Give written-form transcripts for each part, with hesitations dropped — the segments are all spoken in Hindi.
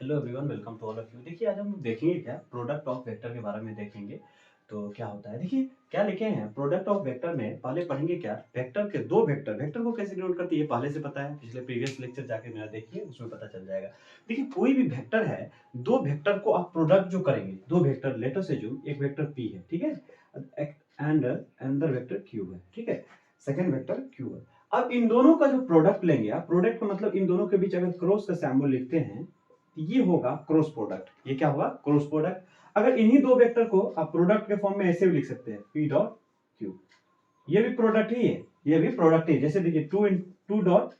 Hello everyone, welcome to all of you. देखिए, आज हम देखेंगे क्या प्रोडक्ट ऑफ वेक्टर के बारे में देखेंगे। तो क्या होता है, देखिए क्या लिखे हैं प्रोडक्ट ऑफ वेक्टर में। पहले पढ़ेंगे क्या वेक्टर के दो वेक्टर, वेक्टर को कैसे डिनोट करती है पहले से पता है, पिछले प्रीवियस लेक्चर जाके मेरा देखिए, उसमें पता चल जाएगा। देखिए कोई भी वेक्टर है, दो वेक्टर को आप प्रोडक्ट जो करेंगे, दो वेक्टर लेटर से जो एक वेक्टर पी है, ठीक है, एंड अंदर वेक्टर क्यू है, ठीक है, सेकेंड वेक्टर क्यू है। अब इन दोनों का जो प्रोडक्ट लेंगे आप, प्रोडक्ट का मतलब इन दोनों के बीच अगर क्रॉस का सिंबल लिखते हैं, ये होगा क्रॉस प्रोडक्ट। ये क्या होगा? Cross product. अगर इन्हीं दो वेक्टर को आप प्रोडक्ट के फॉर्म में ऐसे भी लिख सकते हैं, पी डॉट क्यू, ये भी प्रोडक्ट ही है, ये भी प्रोडक्ट ही है। जैसे देखिए टू डॉट,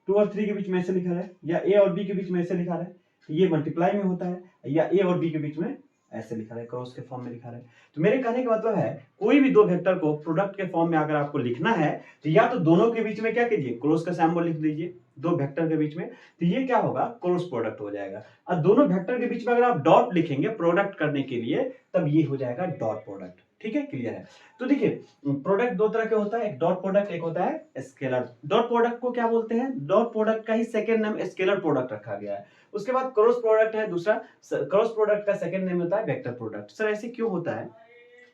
टू और थ्री के बीच में ऐसे लिखा है, या ए और बी के बीच में ऐसे लिखा है, तो ये मल्टीप्लाई में होता है, या ए और बी के बीच में ऐसे लिखा है, क्रॉस के फॉर्म में लिखा है। तो मेरे कहने का मतलब है, कोई भी दो वेक्टर को प्रोडक्ट के फॉर्म में अगर आपको लिखना है, तो या तो दोनों के बीच में क्या कीजिए, क्रॉस का सिंबल लिख दीजिए दो वेक्टर के बीच में, तो ये क्या होगा, क्रॉस प्रोडक्ट हो जाएगा। और दोनों वेक्टर के बीच में अगर आप डॉट लिखेंगे प्रोडक्ट करने के लिए, तब ये हो जाएगा डॉट प्रोडक्ट। ठीक है, क्लियर है? तो देखिए प्रोडक्ट दो तरह के होता है, एक डॉट प्रोडक्ट, एक होता है स्केलर। डॉट प्रोडक्ट को क्या बोलते हैं? डॉट प्रोडक्ट का ही सेकंड नेम स्केलर प्रोडक्ट रखा गया है। उसके बाद क्रॉस प्रोडक्ट है दूसरा, क्रॉस प्रोडक्ट का सेकंड नेम होता है वेक्टर प्रोडक्ट। सर ऐसे क्यों होता है?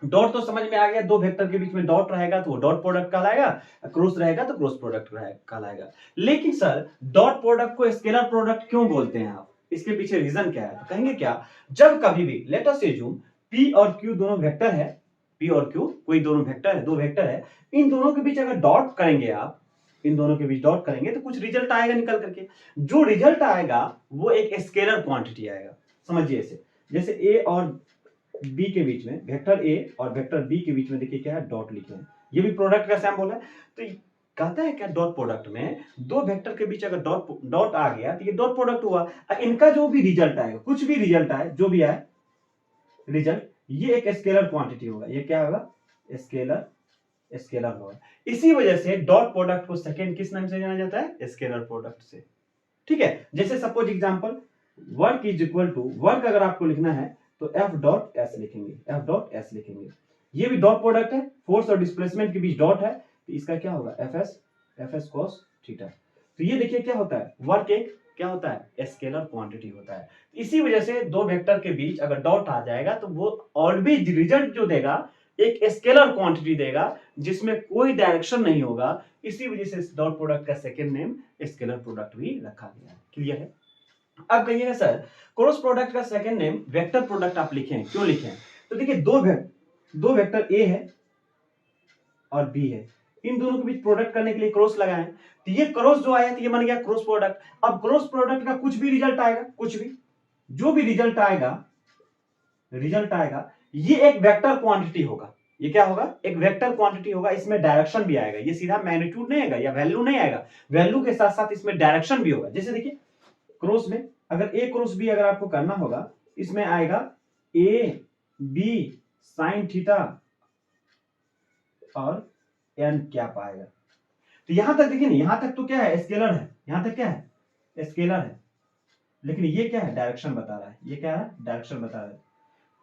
डॉट तो समझ में आ गया, दो वेक्टर के बीच में डॉट रहेगा तो वो डॉट प्रोडक्ट कहलाएगा, क्रॉस रहेगा तो क्रॉस प्रोडक्ट कहलाएगा। लेकिन सर डॉट प्रोडक्ट को स्केलर प्रोडक्ट क्यों बोलते हैं आप? इसके पीछे रीजन क्या है? तो कहेंगे क्या, जब कभी भी लेट अस अज्यूम पी और क्यू दोनों वेक्टर है, पी और क्यू कोई दोनों वेक्टर है, दो वेक्टर है, इन दोनों के बीच अगर डॉट करेंगे आप, इन दोनों के बीच डॉट करेंगे तो कुछ रिजल्ट आएगा निकल करके। जो रिजल्ट आएगा वो एक स्केलर क्वांटिटी आएगा। समझिए ऐसे, जैसे ए और बी के बीच में, वेक्टर ए और वेक्टर बी के बीच में देखिए क्या है, डॉट लिखे हैं, ये भी प्रोडक्ट का सिंबल है। तो कहता है क्या, डॉट प्रोडक्ट में दो वेक्टर के बीच अगर डॉट डॉट आ गया तो ये डॉट प्रोडक्ट हुआ। इनका जो भी रिजल्ट आएगा, कुछ भी रिजल्ट आए, जो भी आए रिजल्ट, ये एक स्केलर क्वांटिटी होगा। ये क्या होगा? स्केलर, स्केलर होगा। इसी वजह से डॉट प्रोडक्ट को सेकंड किस नाम से जाना जाता है? स्केलर प्रोडक्ट से। ठीक है, जैसे suppose example, work is equal to, work अगर आपको लिखना है तो एफ डॉट एस लिखेंगे, एफ डॉट एस लिखेंगे। ये भी डॉट प्रोडक्ट है, फोर्स और डिस्प्लेसमेंट के बीच डॉट है, तो इसका क्या होगा? F S cos theta. तो ये देखिए क्या होता है, वर्क एक क्या होता है? स्केलर क्वांटिटी होता है। इसी वजह से दो वेक्टर के बीच अगर डॉट आ जाएगा तो वो ऑलवेज रिजल्ट जो देगा एक स्केलर क्वांटिटी देगा, जिसमें कोई डायरेक्शन नहीं होगा। इसी वजह से इस डॉट प्रोडक्ट का सेकंड नेम स्केलर प्रोडक्ट भी रखा गया है। क्लियर है? अब कहिएगा सर क्रॉस प्रोडक्ट का सेकंड नेम वेक्टर प्रोडक्ट आप लिखे हैं, क्यों लिखे हैं? तो देखिए दो वेक्टर ए है और बी है, इन दोनों के बीच प्रोडक्ट करने के लिए क्रॉस लगाए, तो ये क्रॉस जो आया तो ये बन गया क्रॉस प्रोडक्ट। अब क्रॉस प्रोडक्ट का कुछ भी रिजल्ट आएगा, कुछ भी, जो भी रिजल्ट आएगा, ये एक वेक्टर क्वांटिटी होगा। ये क्या होगा? एक वेक्टर क्वांटिटी होगा। इसमें डायरेक्शन भी आएगा, ये सीधा मैग्नीट्यूड नहीं आएगा या वैल्यू नहीं आएगा, वैल्यू के साथ साथ इसमें डायरेक्शन भी होगा। जैसे देखिए क्रॉस में अगर ए क्रॉस बी अगर आपको करना होगा, इसमें आएगा ए बी साइन थीटा और एन कैप आएगा। तो यहां तक देखिए ना, यहां तक तो क्या है? स्केलर है, यहां तक क्या है? स्केलर है, लेकिन ये क्या है? डायरेक्शन बता रहा है। ये क्या है? डायरेक्शन बता रहा है।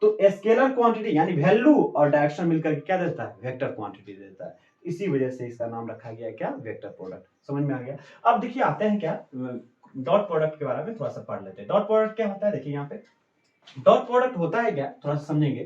तो स्केलर क्वांटिटी यानी वैल्यू और डायरेक्शन मिलकर क्या देता है? वेक्टर क्वांटिटी देता है। इसी वजह से इसका नाम रखा गया क्या? Vector product. समझ में आ गया? अब देखिए आते हैं क्या, डॉट प्रोडक्ट के बारे में थोड़ा सा पढ़ लेते हैं। डॉट प्रोडक्ट क्या होता है? देखिए यहाँ पे डॉट प्रोडक्ट होता है क्या, थोड़ा सा समझेंगे।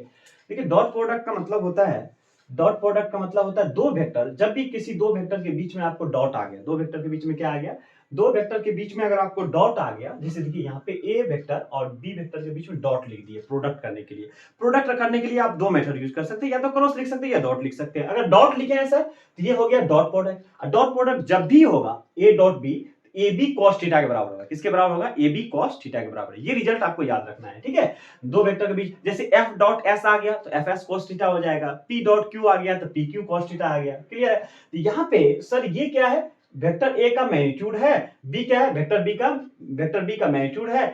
देखिए डॉट प्रोडक्ट का मतलब होता है, डॉट प्रोडक्ट का मतलब होता है दो वेक्टर, जब भी किसी दो वेक्टर के बीच में आपको डॉट आ गया, दो वेक्टर के बीच में क्या आ गया? दो वेक्टर के बीच में अगर आपको डॉट आ गया, जैसे देखिए यहाँ पे ए वेक्टर और बी वेक्टर के बीच में डॉट लिख दिए प्रोडक्ट करने के लिए। प्रोडक्ट करने के लिए आप दो मेथड यूज कर सकते हैं, या तो क्रॉस लिख सकते हैं या डॉट लिख सकते हैं। अगर डॉट लिखे हैं सर तो ये हो गया डॉट प्रोडक्ट। डॉट प्रोडक्ट जब भी होगा A dot B, A B cos theta के बराबर होगा। किसके बराबर होगा? ए बी कॉस थीटा के बराबर। ये रिजल्ट आपको याद रखना है, ठीक है? दो वेक्टर के बीच जैसे एफ डॉट एस आ गया तो एफ एस कॉस थीटा हो जाएगा, पी डॉट क्यू आ गया तो पी क्यू कॉस थीटा आ गया। क्लियर है? तो यहाँ पे सर ये क्या है? वेक्टर ए का मैग्नीट्यूड है, बी क्या है? वेक्टर बी का मैग्नीट्यूड है,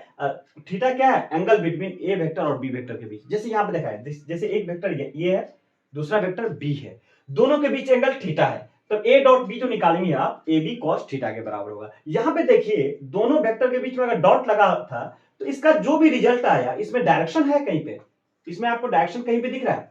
थीटा क्या है? एंगल बिटवीन ए वेक्टर और बी वेक्टर के बीच। जैसे यहाँ पे देखा है, जैसे एक वेक्टर ये है, दूसरा वेक्टर बी है, दोनों के बीच एंगल थीटा है, तो ए डॉट बी जो निकालेंगे आप, ए बी कॉस थीटा के बराबर होगा। यहां पे देखिए दोनों वेक्टर के बीच में अगर डॉट लगा था, तो इसका जो भी रिजल्ट आया, इसमें डायरेक्शन है कहीं पे? इसमें आपको डायरेक्शन कहीं पे दिख रहा है?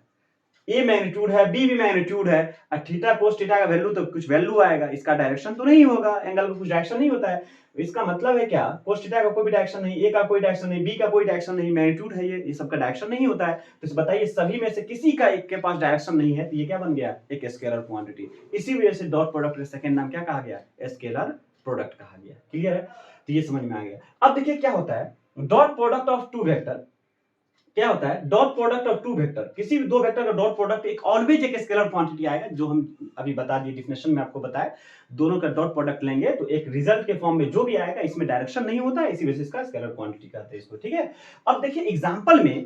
ए मैग्नीट्यूड है, बी भी मैग्नीट्यूड है, और थीटा कोस थीटा का वैल्यू तो कुछ वैल्यू आएगा, इसका डायरेक्शन तो नहीं होगा, एंगल का कुछ डायरेक्शन नहीं होता है। इसका मतलब है क्या, कोस थीटा का कोई भी डायरेक्शन नहीं, ए का कोई डायरेक्शन नहीं, बी का कोई डायरेक्शन नहीं, मैग्नीट्यूड है ये सबका डायरेक्शन नहीं होता है। तो बताइए सभी में से किसी का एक के पास डायरेक्शन नहीं है, तो ये क्या बन गया, एक स्केलर क्वांटिटी। इसी वजह से डॉट प्रोडक्ट का सेकंड नाम क्या कहा गया, स्केलर प्रोडक्ट कहा गया। क्लियर है, तो ये समझ में आ गया। अब देखिए क्या होता है dot product of two vector, क्या होता है dot product of two vector, किसी भी दो वेक्टर का डॉट प्रोडक्ट एक ऑलवेज एक स्केलर क्वांटिटी आएगा, जो हम अभी बता दिए डिफिनेशन में आपको बताया। दोनों का डॉट प्रोडक्ट लेंगे तो एक रिजल्ट के फॉर्म में जो भी आएगा, इसमें डायरेक्शन नहीं होता है, इसी वजह से इसका स्केलर क्वांटिटी कहते हैं इसको। ठीक है, अब देखिए एग्जांपल में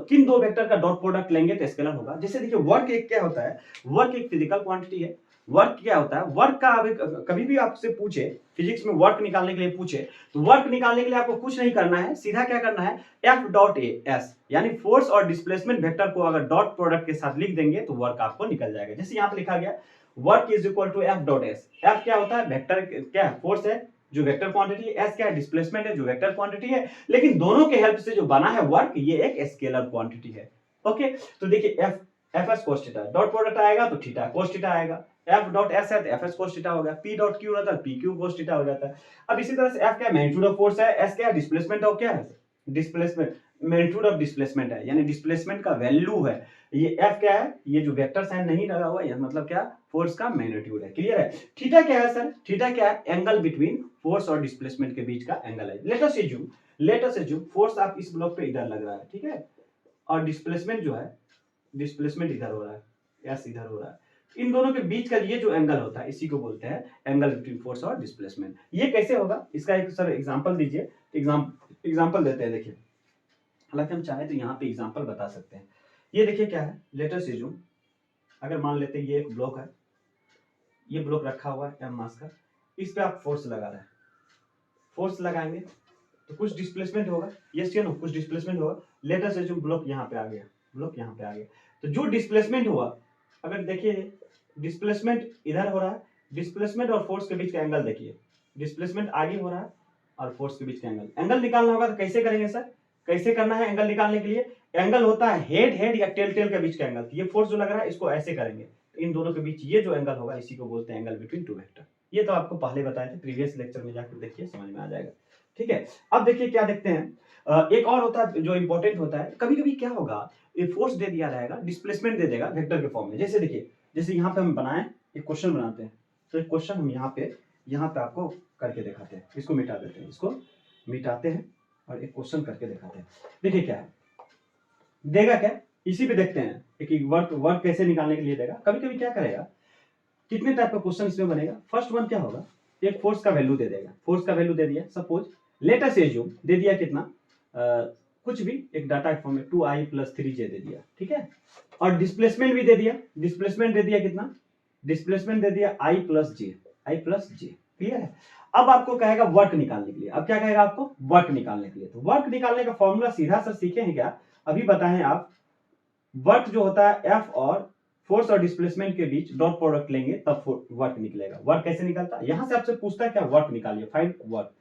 किन दो वेक्टर का डॉट प्रोडक्ट लेंगे तो स्केलर होगा। जैसे देखिए वर्क एक क्या होता है, वर्क एक फिजिकल क्वांटिटी है। वर्क क्या होता है, वर्क का कभी भी आपसे पूछे फिजिक्स में वर्क निकालने के लिए पूछे, तो वर्क निकालने के लिए आपको कुछ नहीं करना है, सीधा क्या करना है, एफ डॉट ए एस, यानी फोर्स और डिस्प्लेसमेंट वेक्टर को अगर डॉट प्रोडक्ट के साथ लिख देंगे तो वर्क आपको निकल जाएगा। जैसे यहाँ पे लिखा गया work is equal to F dot S. F क्या होता है, वेक्टर क्या है, फोर्स है जो वेक्टर क्वांटिटी है, एस क्या है, डिस्प्लेसमेंट है जो वेक्टर क्वांटिटी है, लेकिन दोनों के हेल्प से जो बना है वर्क, ये एक स्केलर क्वांटिटी है। ओके, तो देखिए F F S cos theta, dot product आएगा तो थीटा कोस थीटा आएगा, एफ डॉट एस है तो एफ एस कोस थीटा हो गया, पी डॉट क्यू रहता है पी क्यू कोस थीटा हो जाता है। अब इसी तरह से एफ क्या है, मैग्नीट्यूड ऑफ फोर्स है, एस क्या है, डिस्प्लेसमेंट ऑफ क्या है, डिस्प्लेसमेंट, मैग्नीट्यूड ऑफ डिस्प्लेसमेंट है, यानी डिस्प्लेसमेंट का वैल्यू है। ये एफ क्या है, ये जो वेक्टर साइन नहीं लगा हुआ है, मतलब क्या, फोर्स का मैग्नीट्यूड है। क्लियर है, थीटा क्या है सर, थीटा क्या है, एंगल बिटवीन फोर्स और डिस्प्लेसमेंट के बीच का एंगल है। लेट अस अज्यूम फोर्स आप इस ब्लॉक पे इधर लग रहा है, ठीक है, और डिस्प्लेसमेंट जो है, डिस्प्लेसमेंट इधर हो रहा है, एस इधर हो रहा है, इन दोनों के बीच का ये जो एंगल होता है, इसी को बोलते हैं एंगल बिटवीन फोर्स और डिस्प्लेसमेंट। ये कैसे होगा, इसका एक सर एग्जांपल दीजिए, एग्जांपल देते हैं। देखिए हालांकि हम चाहे तो यहाँ पे एग्जांपल बता सकते हैं। ये देखिए क्या है, लेट अस अज्यूम, अगर मान लेते हैं ये एक ब्लॉक है, ये ब्लॉक रखा हुआ है एम मास का, इस पे आप फोर्स लगा रहे हैं, फोर्स लगाएंगे तो कुछ डिस्प्लेसमेंट होगा, यस या नो, कुछ डिस्प्लेसमेंट होगा। लेट अस अज्यूम ब्लॉक यहाँ पे आ गया, ब्लॉक यहाँ पे आ गया, तो जो डिस्प्लेसमेंट हुआ, अगर देखिए डिस्प्लेसमेंट इधर हो रहा है, डिस्प्लेसमेंट और फोर्स के बीच का एंगल देखिए, डिस्प्लेसमेंट आगे हो रहा है और फोर्स के बीच का एंगल निकालना होगा, तो कैसे करेंगे सर, कैसे करना है एंगल निकालने के लिए, एंगल होता है हेड हेड या टेल टेल के बीच का एंगल। ये फोर्स जो लग रहा है इसको ऐसे करेंगे, तो इन दोनों के बीच ये जो एंगल होगा इसी को बोलते हैं एंगल बिटवीन टू वेक्टर। ये तो आपको पहले बताए थे, प्रीवियस लेक्चर में जाकर देखिए समझ में आ जाएगा। ठीक है, अब देखिए क्या देखते हैं, एक और होता है जो इंपॉर्टेंट होता है, कभी कभी क्या होगा, ये फोर्स दे दिया रहेगा, डिस्प्लेसमेंट दे देगा वेक्टर के फॉर्म में। जैसे देखिए, जैसे यहाँ पे हम बनाए एक क्वेश्चन बनाते हैं, तो एक क्वेश्चन हम यहाँ पे आपको करके दिखाते हैं, इसको मिटा देते हैं, इसको मिटाते हैं और एक क्वेश्चन करके दिखाते हैं। देखिए क्या है, देगा क्या, इसी पे देखते हैं एक वर्क कैसे निकालने के लिए देगा। कभी कभी क्या करेगा, कितने टाइप का क्वेश्चन इसमें बनेगा। फर्स्ट वन क्या होगा, एक फोर्स का वैल्यू दे देगा, फोर्स का वैल्यू दे दिया, सपोज लेट अस अज्यूम दे दिया कितना, कुछ भी एक डाटा फॉर्म में 2i + 3j दे दिया, ठीक है, और डिस्प्लेसमेंट भी दे दिया, डिस्प्लेसमेंट दे दिया कितना, डिस्प्लेसमेंट दे दिया i + j। क्लियर है, अब आपको कहेगा वर्क निकालने के लिए, अब क्या कहेगा आपको, वर्क निकालने के लिए। तो वर्क निकालने का फॉर्मूला सीधा सा सीखे हैं क्या, अभी बताएं आप। वर्क जो होता है एफ और फोर्स और डिस्प्लेसमेंट के बीच डॉट प्रोडक्ट लेंगे तब वर्क निकलेगा। वर्क कैसे निकलता है, यहां से आपसे पूछता है क्या, वर्क निकालिए, फाइंड वर्क।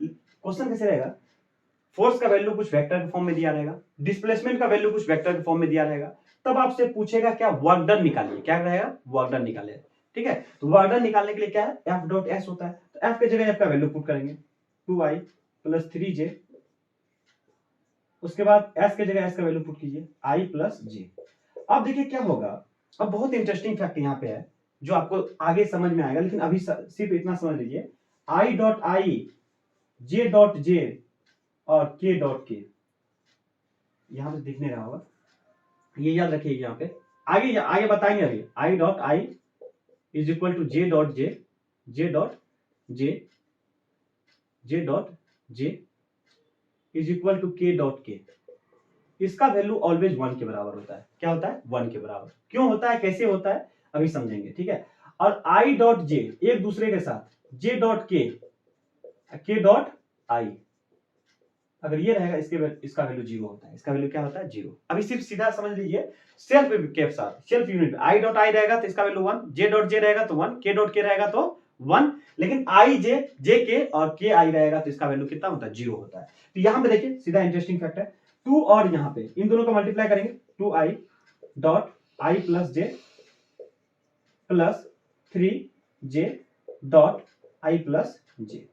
क्वेश्चन कैसे रहेगा, फोर्स का वैल्यू कुछ वेक्टर के फॉर्म में दिया रहेगा, डिस्प्लेसमेंट का वैल्यू कुछ वेक्टर के फॉर्म में दिया रहेगा, तब आपसे पूछेगा क्या, वर्क डन निकालिए, क्या रहेगा, वर्क डन निकालिए। ठीक है, तो वर्क डन निकालने के लिए क्या है, एफ डॉट एस होता है, तो एफ की जगह एफ का वैल्यू पुट करेंगे 2i + 3j, उसके बाद एस की जगह एस का वैल्यू पुट कीजिए i + j। अब देखिए क्या होगा, अब बहुत इंटरेस्टिंग फैक्ट यहाँ पे है जो आपको आगे समझ में आएगा, लेकिन अभी सिर्फ इतना समझ लीजिए, i dot i, j dot j और k डॉट k, यहां पे दिखने रहा होगा, ये याद रखिएगा। यहाँ पे आगे बताएंगे अभी, i dot i is equal to j dot j, j dot j, j dot j is equal to k dot k। इसका वैल्यू ऑलवेज 1 के बराबर होता है। क्या होता है, 1 के बराबर। क्यों होता है, कैसे होता है, अभी समझेंगे, ठीक है। और i डॉट j एक दूसरे के साथ, j dot k dot i, अगर ये रहेगा इसका वैल्यू 0 होता है, इसका वैल्यू क्या होता है, 0। अभी सिर्फ सीधा समझ लीजिए, सेल्फ के साथ, self unit, i dot i रहेगा तो इसका वैल्यू 1, j डॉट j रहेगा तो 1, k डॉट k रहेगा तो 1, लेकिन i j k और k i रहेगा तो इसका वैल्यू कितना होता है, 0 होता है। तो यहां पे देखिए सीधा इंटरेस्टिंग फैक्ट है, 2 और यहाँ पे इन दोनों को मल्टीप्लाई करेंगे, 2i dot i plus j plus 3j dot i plus j.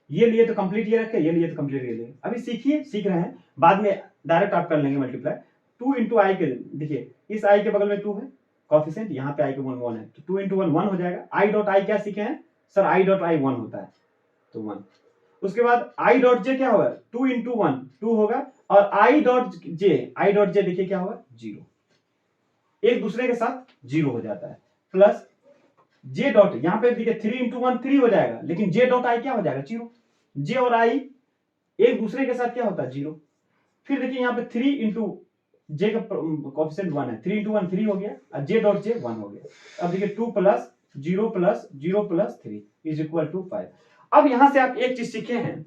ये लिए तो कंप्लीट ये रखे, ये लिए तो कंप्लीट ये लिए। अभी सीखिए, सीख रहे हैं, बाद में डायरेक्ट आप कर लेंगे मल्टीप्लाई। 2 इंटू आई के, देखिए इस आई के बगल में 2 है कॉफिशिएंट, यहाँ पे आई के 1 है, तो 2 इंटू 1 हो जाएगा। आई डॉट आई क्या सीखे हैं सर, आई डॉट आई 1 होता है, तो 1। उसके बाद आई डॉट जे क्या होगा, 2 इंटू 1 2 होगा, और आई डॉट जे देखिए क्या होगा 0, एक दूसरे के साथ 0 हो जाता है। प्लस जे डॉट, यहाँ पे देखिए 3 इंटू 1 3 हो जाएगा, लेकिन जे डॉट आई क्या हो जाएगा 0। जे और आई एक दूसरे के साथ क्या होता है 0। फिर देखिए यहाँ पे 3 इंटू जे का कोएफिशिएंट 1 है, 3 इंटू 1 3 हो गया, और जे डॉट जे 1 हो गया। अब देखिए 2 plus 0 plus 0 plus 3 is equal to 5। अब यहां से आप एक चीज सीखे हैं,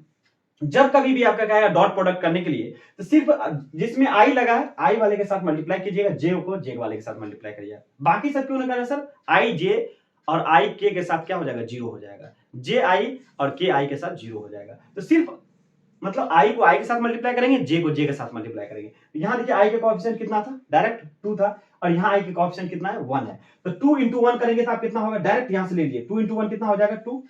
जब कभी भी आपका कहेगा डॉट प्रोडक्ट करने के लिए, तो सिर्फ जिसमें आई लगा है आई वाले के साथ मल्टीप्लाई कीजिएगा, जे को जे वाले के साथ मल्टीप्लाई करिएगा। बाकी सब क्यों ना करें सर, आई जे और आई के साथ क्या हो जाएगा 0 हो जाएगा, जे आई और के आई के साथ 0 हो जाएगा। तो सिर्फ मतलब आई को आई के साथ मल्टीप्लाई करेंगे, जे को जे के साथ मल्टीप्लाई करेंगे। तो यहां देखिए आई का कोएफिशिएंट कितना था, डायरेक्ट 2 था, और यहाँ आई का कोएफिशिएंट कितना है 1 है। तो 2 इंटू 1 करेंगे तो आप कितना होगा, डायरेक्ट यहां से ले लीजिए, 2 इंटू 1 कितना हो जाएगा 2।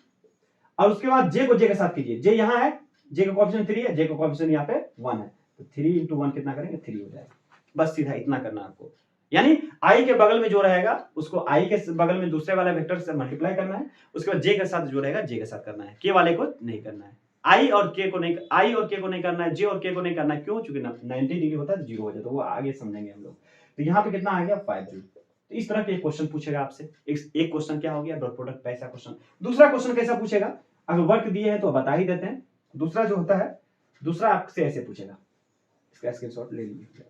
और उसके बाद जे को जे के साथ कीजिए, जे यहाँ है, जे का कोएफिशिएंट 3 है, जे का कोएफिशिएंट यहाँ पे 1 है, तो 3 इंटू 1 कितना करेंगे 3 हो जाएगा। बस सीधा इतना करना आपको, यानी आई के बगल में जो रहेगा उसको आई के बगल में दूसरे वाला वेक्टर से मल्टीप्लाई करना है, उसके बाद जे के साथ जो रहेगा जे के साथ करना है, के वाले को नहीं करना है। आई और के को नहीं करना है, जे और के को नहीं करना है, क्यों, चूंकि 90 डिग्री होता है तो 0 हो जाता है, वो आगे समझेंगे हम लोग। तो यहाँ पे कितना आ गया 5 जूल। तो इस तरह के क्वेश्चन पूछेगा आपसे, एक क्वेश्चन क्या हो गया डॉट प्रोडक्ट का ऐसा क्वेश्चन। दूसरा क्वेश्चन कैसा पूछेगा, अगर वर्क दिए हैं तो बता ही देते हैं। दूसरा जो होता है, दूसरा आपसे ऐसे पूछेगा, इसका स्क्रीनशॉट ले लीजिए।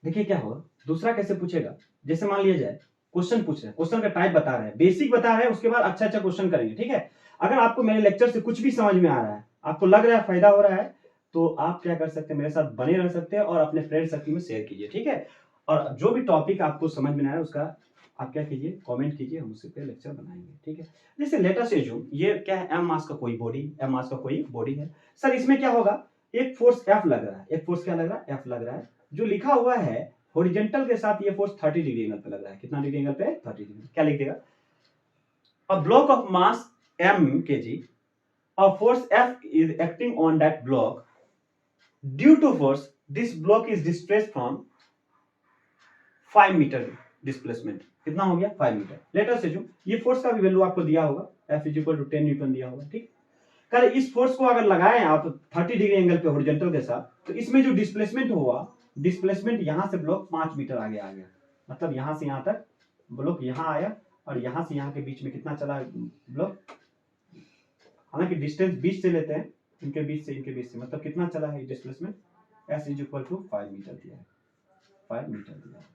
देखिए क्या होगा, दूसरा कैसे पूछेगा, जैसे मान लिया जाए क्वेश्चन पूछ रहे हैं, क्वेश्चन का टाइप बता रहे हैं, बेसिक बता रहे हैं, उसके बाद अच्छा क्वेश्चन करेंगे, ठीक है। अगर आपको मेरे लेक्चर से कुछ भी समझ में आ रहा है, आपको लग रहा है फायदा हो रहा है, तो आप क्या कर सकते हैं, मेरे साथ बने रह सकते हैं और अपने फ्रेंड सर्कल में शेयर कीजिए, ठीक है। और जो भी टॉपिक आपको समझ में आ रहा है उसका आप क्या कीजिए, कमेंट कीजिए, हम उसी पे लेक्चर बनाएंगे, ठीक है। जैसे लेटेस्ट एज्यूम, ये क्या है, एम मास का कोई बॉडी है सर, इसमें क्या होगा, एक फोर्स एफ लग रहा है, एक फोर्स क्या लग रहा है एफ लग रहा है, जो लिखा हुआ है हॉरिजॉन्टल के साथ ये फोर्स 30 डिग्री एंगल पे लग रहा है। कितना डिग्री एंगल पे, 30 डिग्री। क्या लिख देगा, a block of mass m kg, a force F is acting on that block. Due to force, this block is displaced from 5 metre displacement. कितना हो गया 5 मीटर। लेटर से जो ये फोर्स का भी वैल्यू आपको दिया होगा, F = 10 न्यूटन दिया होगा, ठीक। कल इस फोर्स को अगर लगाएं आप 30 डिग्री एंगल पे हॉरिजॉन्टल के साथ, तो इसमें जो डिस्प्लेसमेंट हुआ, डिस्प्लेसमेंट यहां से ब्लॉक 5 मीटर आगे आ गया, मतलब यहां से यहां तक ब्लॉक यहां आया, और यहां से यहां के बीच में कितना चला ब्लॉक, हालांकि डिस्टेंस 20 से लेते हैं, इनके बीच से मतलब कितना चला है डिस्प्लेसमेंट, S = 5 मीटर दिया है, 5 मीटर दिया है।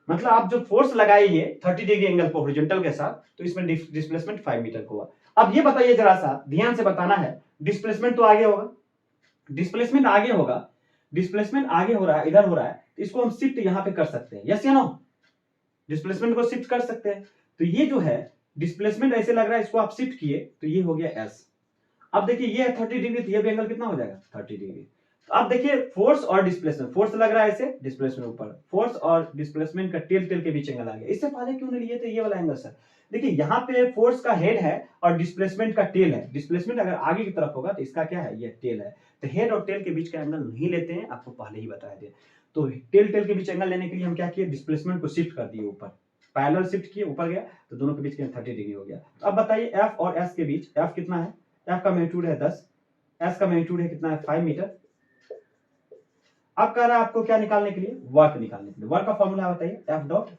मतलब आप जो फोर्स लगाइए 30 डिग्री एंगल पर हॉरिजॉन्टल के साथ, तो इसमें डिस्प्लेसमेंट 5 मीटर को हुआ। अब ये बताइए जरा सा ध्यान से बताना है, डिस्प्लेसमेंट तो आगे होगा, डिस्प्लेसमेंट आगे होगा, डिस्प्लेसमेंट आगे हो रहा है, इधर हो रहा है, तो इसको हम शिफ्ट यहां पे कर सकते हैं, यस या नो, डिस्प्लेसमेंट को शिफ्ट कर सकते हैं। तो ये जो है डिस्प्लेसमेंट ऐसे लग रहा है, इसको आप शिफ्ट किए तो ये हो गया S। अब देखिए ये है 30 डिग्री, तो ये भी एंगल कितना हो जाएगा 30 डिग्री। तो अब देखिए फोर्स और डिस्प्लेसमेंट, फोर्स लग रहा है ऐसे, डिस्प्लेसमेंट ऊपर, फोर्स और डिस्प्लेसमेंट का टेल के बीच एंगल आ गया। इससे पहले क्यों नहीं लिए थे ये वाला एंगल सर, देखिए यहाँ पे फोर्स का हेड है और डिस्प्लेसमेंट का टेल है। डिस्प्लेसमेंट अगर आगे की तरफ होगा तो इसका क्या है, ये टेल है। तो हेड और टेल के बीच का एंगल नहीं लेते हैं, आपको पहले ही बताया थे। तो टेल के बीच एंगल लेने के लिए हम क्या किए, डिस्प्लेसमेंट को शिफ्ट कर दिए ऊपर, पैरेलल शिफ्ट किए, ऊपर गया, तो दोनों के बीच 30 डिग्री हो गया। तो अब बताइए F और S के बीच, F कितना है, F का मैग्नीट्यूड है 10, S का मैग्नीट्यूड है कितना है 5 मीटर। अब कह रहा है आपको क्या निकालने के लिए, वर्क निकालने के लिए। वर्क का फॉर्मूला बताइए, F डॉट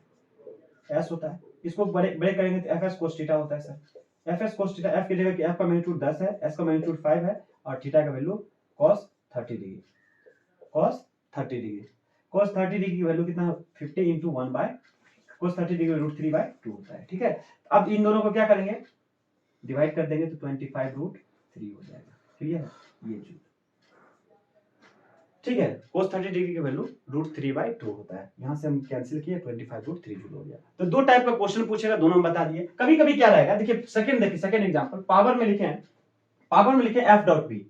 S होता है, इसको बड़े करेंगे तो FS cos थीटा होता है sir. FS cos theta, F की जगह F का मैग्नीट्यूड 10 है, S का मैग्नीट्यूड 5 है, और थीटा का value cos 30 degree, cos 30 degree, cos 30 degree की वैल्यू कितना, 50 × 1 बाय cos 30 डिग्री √3/2 होता है, ठीक है। अब इन दोनों को क्या करेंगे, डिवाइड कर देंगे तो 25√3 हो जाएगा, क्लियर है ये चीज, ठीक है। cos 30 डिग्री की वैल्यू √3/2 होता है, यहां से हम कैंसिल किए 25√3 जूल हो गया। तो दो टाइप का क्वेश्चन पूछेगा, दोनों बता दिए। कभी कभी क्या रहेगा, देखिए सेकंड एग्जांपल, पावर में लिखे F डॉट P।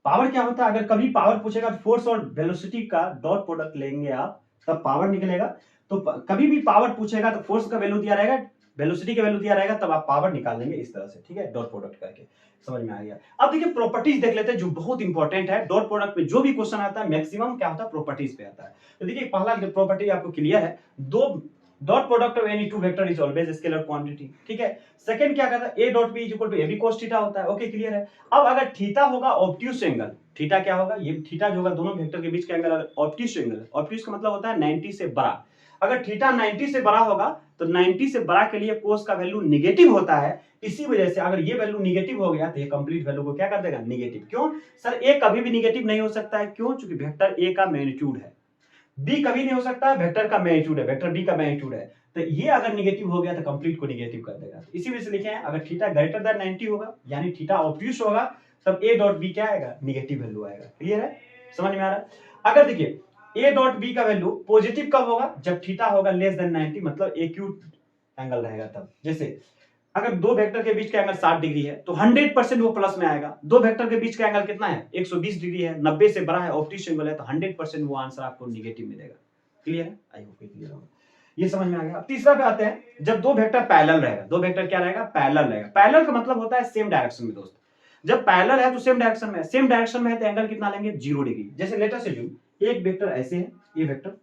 पावर क्या होता है, अगर कभी पावर पूछेगा तो फोर्स और वेलोसिटी का डॉट प्रोडक्ट लेंगे आप, तब पावर निकलेगा। तो कभी भी पावर पूछेगा तो फोर्स का वैल्यू दिया रहेगा, वेलोसिटी का वैल्यू दिया रहेगा, तब आप पावर निकाल लेंगे इस तरह से, ठीक है, डॉट प्रोडक्ट करके। समझ में आ गया। अब देखिए प्रॉपर्टीज देख लेते हैं जो बहुत इंपॉर्टेंट है। डॉट प्रोडक्ट में जो भी क्वेश्चन आता है मैक्सिमम क्या होता है, प्रॉपर्टीज पे आता है। तो देखिए पहला प्रॉपर्टी आपको क्लियर है, दो dot product of any two vector is always scalar quantity, ठीक है। सेकंड क्या कहता है, a dot b is equal to ab cos theta होता है, ओके क्लियर है। अब अगर थीटा होगा ऑब्ट्यूस एंगल, थीटा क्या होगा, ये थीटा जो होगा दोनों वेक्टर के बीच का एंगल ऑब्ट्यूस एंगल है। ऑब्ट्यूस का मतलब होता है 90 से बड़ा। अगर थीटा 90 से बड़ा होगा तो 90 से बड़ा के लिए कोस का वैल्यू निगेटिव होता है। इसी वजह से अगर ये वैल्यू निगेटिव हो गया तो ये कंप्लीट वैल्यू को क्या कर देगा, निगेटिव। क्यों सर, ए कभी भी निगेटिव नहीं हो सकता है, क्यों, क्योंकि वेक्टर ए का मैग्नीट्यूड है। बी कभी नहीं हो सकता है, वेक्टर का मैग्नीट्यूड है, वेक्टर बी का मैग्नीट्यूड है। तो ये अगर निगेटिव हो गया तो कंप्लीट को निगेटिव कर देगा। इसी वजह से लिखे हैं अगर थीटा ग्रेटर देन 90 होगा यानी थीटा ऑब्ट्यूस होगा तब ए डॉट बी क्या आएगा, निगेटिव वैल्यू आएगा। क्लियर है, समझ में आ रहा है। अगर देखिए ए डॉट बी का वैल्यू पॉजिटिव कब होगा, जब थीटा होगा लेस देन 90, मतलब एक्यूट एंगल रहेगा तब। जैसे अगर दो वेक्टर के बीच का एंगल 60 डिग्री है तो 100% वो प्लस में आएगा। दो वेक्टर के बीच का एंगल कितना है, 120 डिग्री है, 90 से बड़ा है, ऑब्ट्यूस एंगल है, तो 100% वो आंसर आपको निगेटिव मिलेगा। क्लियर है, आई होप क्लियर होगा, ये समझ में आ गया। अब तीसरा पे आते हैं, जब दो वेक्टर पैरेलल रहेगा, दो वेक्टर क्या रहेगा, पैरेलल रहेगा। पैरेलल का मतलब होता है सेम डायरेक्शन में दोस्त। जब पैरेलल है तो सेम डायरेक्शन में है, सेम डायरेक्शन में है तो एंगल कितना लेंगे, 0 डिग्री। जैसे लेट अस अज्यूम एक वेक्टर ऐसे है, ये वेक्टर,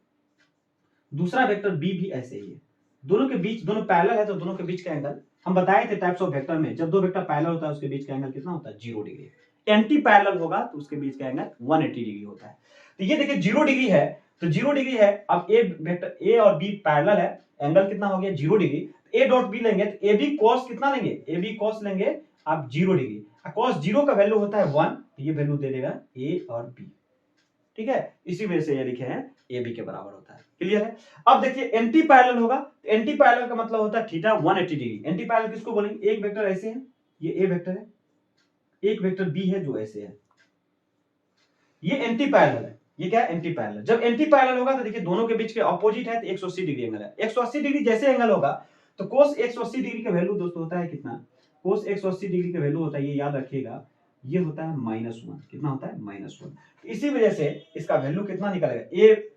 दूसरा वेक्टर बी भी ऐसे ही है, दोनों के बीच, दोनों पैरेलल है तो दोनों के बीच का एंगल हम बताए थे टाइप्स ऑफ वेक्टर में, जब दो वेक्टर पैरेलल होता है उसके बीच का एंगल कितना होता है, 0 डिग्री। एंटी पैरेलल होगा तो उसके बीच का एंगल 180 डिग्री होता है। तो ये देखिए 0 डिग्री है तो 0 डिग्री है। अब ए वेक्टर ए और बी पैरेलल है, एंगल कितना हो गया, 0 डिग्री। ए डॉट बी लेंगे तो ए बी कॉस कितना लेंगे, ए बी कॉस लेंगे आप 0 डिग्री। कॉस 0 का वैल्यू होता है 1, तो ये वैल्यू दे देगा ए और बी, ठीक है। इसी वजह से ये लिखे हैं ए बी के बराबर होता है। क्लियर है। अब देखिए एंटी पैरेलल होगा, एंटी पैरेलल का मतलब होता है थीटा 180 डिग्री। एंटी पैरेलल किसको बोलेंगे, एक वेक्टर ऐसे है, ये ए वेक्टर है, एक वेक्टर बी है जो ऐसे है, ये एंटी पैरेलल है। ये क्या है, एंटी पैरेलल। जब एंटी पैरेलल होगा तो देखिए दोनों के बीच के अपोजिट है तो 180 डिग्री एंगल है। 180 डिग्री जैसे एंगल होगा तो कोस 180 डिग्री का वैल्यू दोस्तों होता है कितना, कोस 180 डिग्री का वैल्यू होता है, ये याद रखिएगा, ये होता है -1। कितना होता है, -1। इसी वजह से इसका वैल्यू कितना निकलेगा, ए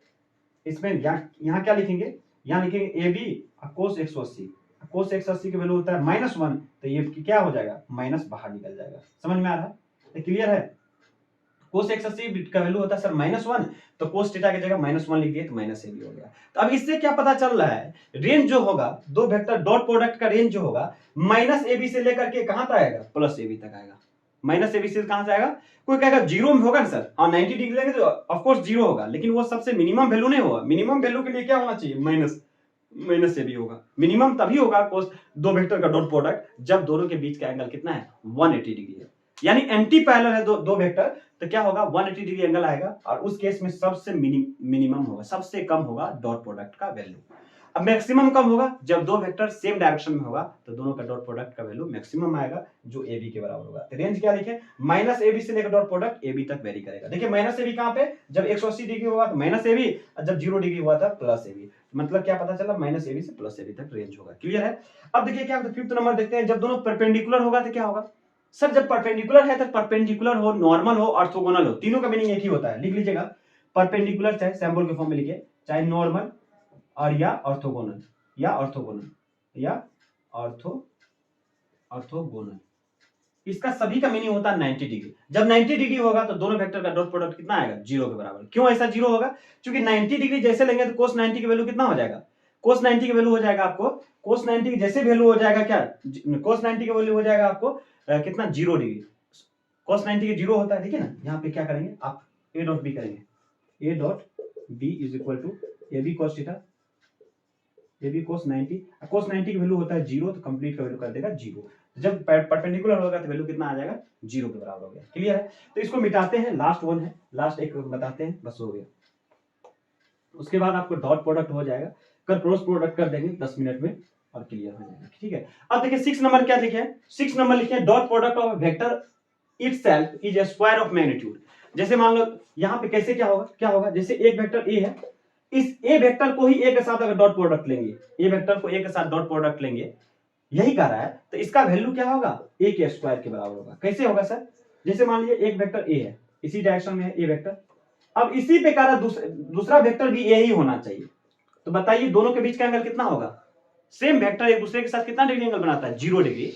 इसमें यहाँ क्या लिखेंगे, यहाँ लिखेंगे ए बी कोस 180, कोस 180 की वैल्यू होता है -1, तो ये क्या हो जाएगा, माइनस बाहर निकल जाएगा। समझ में आ रहा है, क्लियर है। कोस 180 का वैल्यू होता है सर -1, तो कोस थीटा की जगह -1 लिख दिए तो माइनस ए बी हो गया। तो अब इससे क्या पता चल रहा है, रेंज जो होगा दो वेक्टर डॉट प्रोडक्ट का रेंज जो होगा माइनस ए बी से लेकर के कहां तक आएगा, प्लस ए बी तक आएगा। माइनस ए बी से कहां से आएगा, कोई कहेगा 0 में होगा ना सर, और 90 डिग्री लेंगे तो ऑफ कोर्स 0 होगा, लेकिन वो सबसे मिनिमम वैल्यू नहीं होगा। मिनिमम वैल्यू के लिए क्या होना चाहिए, माइनस ए बी होगा। मिनिमम तभी होगा कोस दो वेक्टर का डॉट प्रोडक्ट जब दोनों के बीच का एंगल कितना है, 180 डिग्री है, यानी एंटी पैरेलल है दो वेक्टर, तो क्या होगा 180 डिग्री एंगल आएगा, और उस केस में सबसे मिनिमम होगा, सबसे कम होगा डॉट प्रोडक्ट का वैल्यू। अब मैक्सिमम कब होगा, जब दो वेक्टर सेम डायरेक्शन में होगा तो दोनों का डॉट प्रोडक्ट का वैल्यू मैक्सिमम आएगा जो ए बी के बराबर होगा। तो रेंज क्या लिखे, माइनस ए बी से लेकर डॉट प्रोडक्ट ए बी तक वेरी करेगा। देखिए माइनस ए बी कहां पे, जब 180 डिग्री होगा तो माइनस ए बी, और जब 0 डिग्री हुआ था प्लस ए बी। मतलब क्या पता चला, माइनस ए बी से प्लस ए बी तक रेंज होगा। क्लियर है। अब देखिए क्या होता है, फिफ्थ नंबर देखते हैं, जब दोनों परपेंडिकुलर होगा तो क्या होगा। सर जब परपेंडिकुलर है तो परपेंडिकुलर हो, नॉर्मल हो, ऑर्थोगोनल हो, तीनों का मीनिंग एक ही होता है। लिख लीजिएगा, परपेंडिकुलर चाहे सिंबल के फॉर्म में लिखे, चाहे नॉर्मल और या ऑर्थोगोनल, या ऑर्थोगोनल या ऑर्थोगोनल, इसका सभी का मीनिंग होता है 90 डिग्री। जब 90 डिग्री होगा तो दोनों वेक्टर का डॉट प्रोडक्ट कितना आएगा, 0 के बराबर। क्यों ऐसा 0 होगा, क्योंकि 90 डिग्री जैसे लेंगे तो कोस 90 की वैल्यू कितना हो जाएगा, कोस 90 की वैल्यू हो जाएगा आपको, कोस 90 की जैसे वैल्यू हो जाएगा क्या, कोस 90 की वैल्यू हो जाएगा आपको कितना, 0 डिग्री। कोस 90 के 0 होता है, देखिए ना, यहाँ पे क्या करेंगे आप, ए डॉट बी करेंगे, A dot B is equal to A B cos theta, A B cos 90, cos 90 की वैल्यू होता है 0, तो कंप्लीट का वैल्यू कर देगा 0। जब परपेंडिकुलर होगा तो वैल्यू कितना आ जाएगा, 0 के बराबर हो गया। क्लियर है। तो इसको मिटाते हैं, लास्ट वन है, लास्ट एक बताते हैं, बस हो गया। उसके बाद आपको डॉट प्रोडक्ट हो जाएगा, कल क्रॉस प्रोडक्ट कर देंगे 10 मिनट में और क्लियर हो जाएगा। ठीक है। अब देखिए 6 नंबर क्या लिखे हैं, 6 नंबर लिखे हैं, dot product of vector itself is a square of magnitude. जैसे मान लो यहाँ पे कैसे क्या होगा, जैसे एक वेक्टर ए है, इस ए वेक्टर को ही ए के साथ अगर डॉट प्रोडक्ट लेंगे, ए वेक्टर को ए के साथ डॉट प्रोडक्ट लेंगे, यही कह रहा है, तो इसका वैल्यू क्या होगा, ए के स्क्वायर के बराबर होगा। कैसे होगा सर, जैसे मान लीजिए एक वेक्टर ए है, इसी डायरेक्शन में है ए वेक्टर, अब इसी प्रकार दूसरा वेक्टर भी ए ही होना चाहिए। तो बताइए दोनों के बीच का एंगल कितना होगा? सेम वेक्टर एक दूसरे के साथ कितना डिग्री एंगल बनाता है? 0 डिग्री।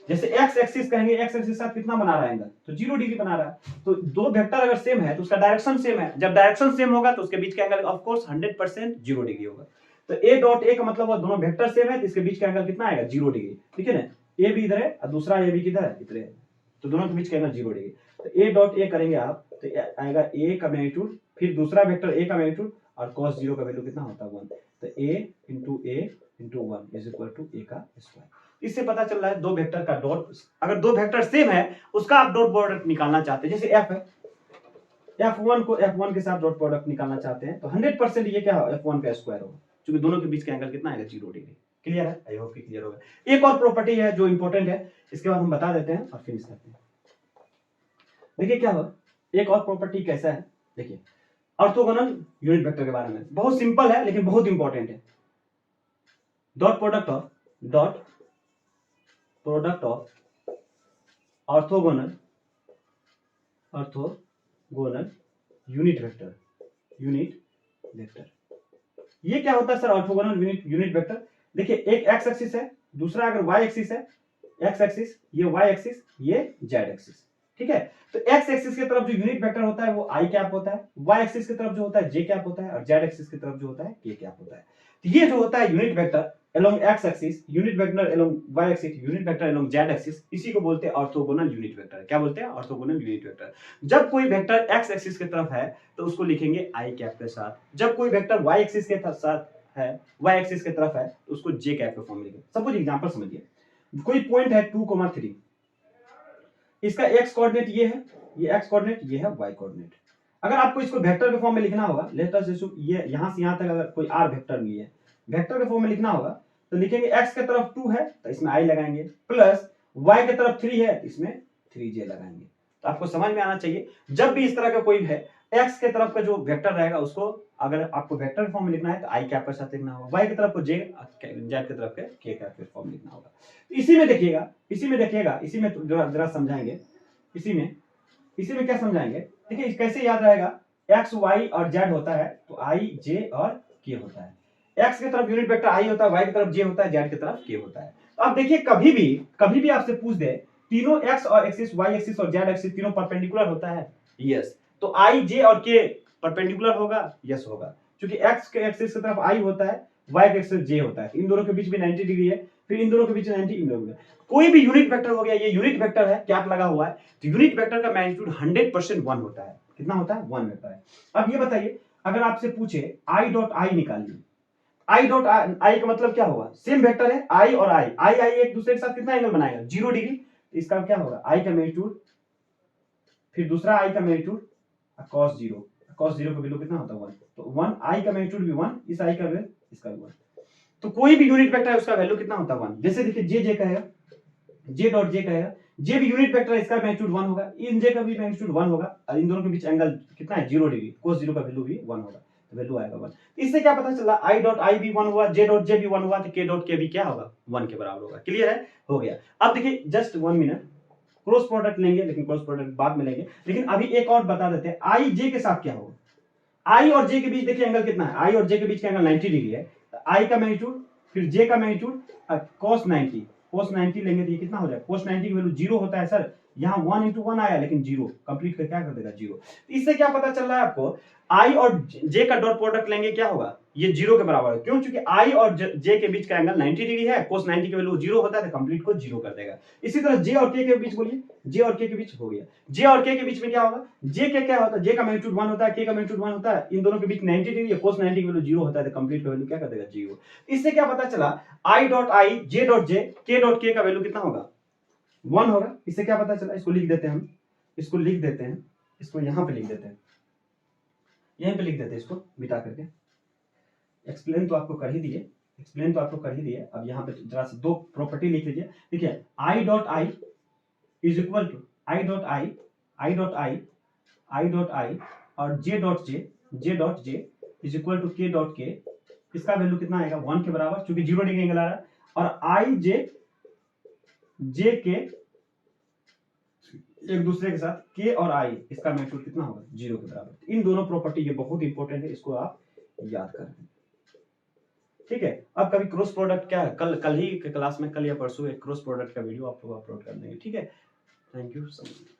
जैसे एक्स एक्सिस कहेंगे, एक्स एक्सिस के साथ कितना बना रहा है एंगल? तो 0 डिग्री बना रहा है। तो दो वेक्टर अगर सेम है तो उसका डायरेक्शन सेम है। जब डायरेक्शन सेम होगा तो उसके बीच का एंगल ऑफ कोर्स 100% 0 डिग्री होगा। तो ए डॉट ए का मतलब वो दोनों वेक्टर सेम है तो इसके बीच का एंगल कितना आएगा? 0 डिग्री। ठीक है ना? ए भी इधर है और दूसरा ए भी किधर है? इधर है। तो दोनों के बीच का एंगल 0 डिग्री। तो ए डॉट ए करेंगे आप तो आएगा ए का मैग्नीट्यूड, फिर दूसरा वेक्टर ए का मैग्नीट्यूड और cos 0 का वैल्यू कितना होता है? 1। तो a into A into 1 is equal to A का स्क्वायर। इससे पता चल रहा है दो वेक्टर का डॉट, अगर दो वेक्टर सेम है उसका आप डॉट प्रोडक्ट निकालना चाहते हैं, जैसे f है, f1 को f1 के साथ डॉट प्रोडक्ट निकालना चाहते हैं तो 100% ये क्या होगा? f1 का स्क्वायर होगा, क्योंकि दोनों के बीच का एंगल कितना आएगा? 0 डिग्री। क्लियर है? आई होप कि क्लियर होगा। एक और प्रॉपर्टी है जो इंपॉर्टेंट है, इसके बाद हम बता देते हैं और फिनिश करते हैं। देखिए क्या हो, एक और प्रॉपर्टी कैसा है, देखिए ऑर्थोगोनल यूनिट वेक्टर के बारे में। बहुत सिंपल है लेकिन बहुत इंपॉर्टेंट है। Dot product of orthogonal unit vector ये क्या होता है सर? ऑर्थोगोनल यूनिट वेक्टर, देखिए एक एक्स एक्सिस है, दूसरा अगर वाई एक्सिस है, एक्स एक्सिस ये वाई एक्सिस ये जेड एक्सिस। ठीक है? तो एक्स एक्सिस की तरफ जो यूनिट वेक्टर होता है वो आई कैप होता है, वाई एक्सिस की तरफ जो होता है जे कैप होता है और जेड एक्सिस की तरफ जो होता है के कैप होता है। तो ये जो होता है unit vector along x axis, unit vector along y axis, unit vector along z axis, इसी को बोलते हैं ऑर्थोगोनल यूनिट वेक्टर। क्या बोलते हैं? Orthogonal unit vector. जब कोई वेक्टर x एक्सिस की तरफ है तो उसको लिखेंगे i कैप के साथ, जब कोई वेक्टर y एक्सिस के साथ है, y एक्सिस की तरफ है तो उसको j कैप के फॉर्म में लिखेंगे। सपोज एग्जांपल समझिए, कोई पॉइंट है 2,3, इसका x कोऑर्डिनेट ये है, ये x कोऑर्डिनेट, ये है y कोऑर्डिनेट। अगर आपको इसको वेक्टर के फॉर्म में लिखना होगा, लेट अस अज्यूम ये यहां से यहां तक अगर कोई r वेक्टर लिए है, वेक्टर के फॉर्म में लिखना होगा तो लिखेंगे x के तरफ 2 है तो इसमें i लगाएंगे, प्लस y के तरफ 3 है तो इसमें 3j लगाएंगे। तो आपको समझ में आना चाहिए, जब भी इस तरह का कोई है x के तरफ का जो वेक्टर रहेगा उसको अगर आपको वेक्टर के फॉर्म में लिखना है तो i कैप के साथ लिखना होगा, y की तरफ को j की तरफ के k कैप के फॉर्म में लिखना होगा। तो इसी में देखिएगा, इसी में जरा समझाएंगे, इसी में क्या समझाएंगे, देखिए कैसे याद रहेगा, x y और z होता है तो i j और k होता है। x की तरफ यूनिट वेक्टर i होता है, y की तरफ j होता है, z की तरफ k होता है। तो आप देखिए कभी भी आपसे पूछ दे तीनों x और एक्सिस y एक्सिस और z एक्सिस तीनों परपेंडिकुलर होता है, यस, तो i j और k परपेंडिकुलर होगा, यस होगा, क्योंकि x के एक्सिस की तरफ i होता है, y के एक्सिस j होता है, इन दोनों के बीच में 90 डिग्री है, फिर इन दोनों के बीच 90 इन दोनों में कोई भी यूनिट वेक्टर हो गया, ये यूनिट वेक्टर है, कैप लगा हुआ है, तो यूनिट वेक्टर का मैग्नीट्यूड 100% 1 होता है। कितना होता है? 1 होता है। अब ये बताइए, अगर आपसे पूछे i डॉट i निकालिए, i डॉट i का मतलब क्या होगा? सेम वेक्टर है i और i एक दूसरे के साथ कितना एंगल बनाएगा? 0 डिग्री। तो इसका क्या होगा? i का मैग्नीट्यूड, फिर दूसरा i का मैग्नीट्यूड cos 0 का वैल्यू कितना होता है? 1। तो 1 i का मैग्नीट्यूड भी 1, इस i का वैल्यू इसका भी 1। तो कोई भी यूनिट वेक्टर है उसका वैल्यू कितना होता है? 1। जैसे देखिए j कहेगा, j डॉट j कहेगा, j भी यूनिट वेक्टर है, इसका मैग्नीट्यूड 1 होगा, इन j का भी मैग्नीट्यूड 1 होगा और इन दोनों के बीच एंगल कितना है? 0 डिग्री। cos 0 का वैल्यू भी 1 होगा, तो वैल्यू आएगा 1। इससे क्या पता चला? i डॉट i भी 1 हुआ, j डॉट j भी 1 हुआ, तो k डॉट k भी क्या होगा? 1 के बराबर होगा। क्लियर है? हो गया। अब देखिए जस्ट 1 मिनट, क्रॉस प्रोडक्ट लेंगे, लेकिन क्रॉस प्रोडक्ट बाद में लेंगे, लेकिन अभी एक और बता देते हैं, i j के साथ क्या होगा? i और j के बीच देखिए एंगल कितना है? i और j के बीच का एंगल 90 डिग्री है। i का मैग्नीट्यूड, फिर j का मैग्नीट्यूड cos 90 लेंगे तो ये कितना हो जाएगा? cos 90 की वैल्यू 0 होता है सर, यहाँ 1 into 1 आया लेकिन 0 कंप्लीट कर क्या कर देगा? 0। इससे क्या पता चल रहा है आपको? i और j का डॉट प्रोडक्ट लेंगे क्या होगा? ये 0 के बराबर है। क्यों? क्योंकि i और j के बीच का एंगल 90 डिग्री है, cos 90 की वैल्यू 0 होता है तो कंप्लीट को 0 कर देगा। इसी तरह j और k के बीच, बोलिए j और k के बीच हो गया, j और k के बीच में क्या होगा? j k क्या होता है? j का मैग्नीट्यूड 1 होता है, k का मैग्नीट्यूड 1 होता है, इन दोनों के बीच 90 डिग्री है, cos 90 की वैल्यू 0 होता है तो कंप्लीट का वैल्यू क्या कर देगा? 0। इससे क्या पता चला? i dot i, j dot j, k dot k का वैल्यू कितना होगा? 1 होगा। इससे क्या पता चला? इसको लिख देते हैं हम, इसको यहां पे लिख देते हैं, यहीं पे लिख देते हैं, इसको मिटा करके। एक्सप्लेन तो आपको कर ही दिए, अब यहाँ पे जरा से दो प्रॉपर्टी लिख लीजिए। देखिए i dot i is equal to i dot i और j dot j is equal to k dot k। इसका वैल्यू कितना आएगा? 1 के बराबर, क्योंकि 0 डिग्री एंगल आ रहा है, और i j k एक दूसरे के साथ के और आई इसका मैग्नीट्यूड कितना होगा, 0 के बराबर। इन दोनों प्रॉपर्टी ये बहुत इंपॉर्टेंट है, इसको आप याद करें। ठीक है, अब कभी क्रॉस प्रोडक्ट क्या है, कल ही के क्लास में, कल या परसों एक क्रॉस प्रोडक्ट का वीडियो आप लोग अपलोड कर देंगे। ठीक है, थैंक यू सो मच।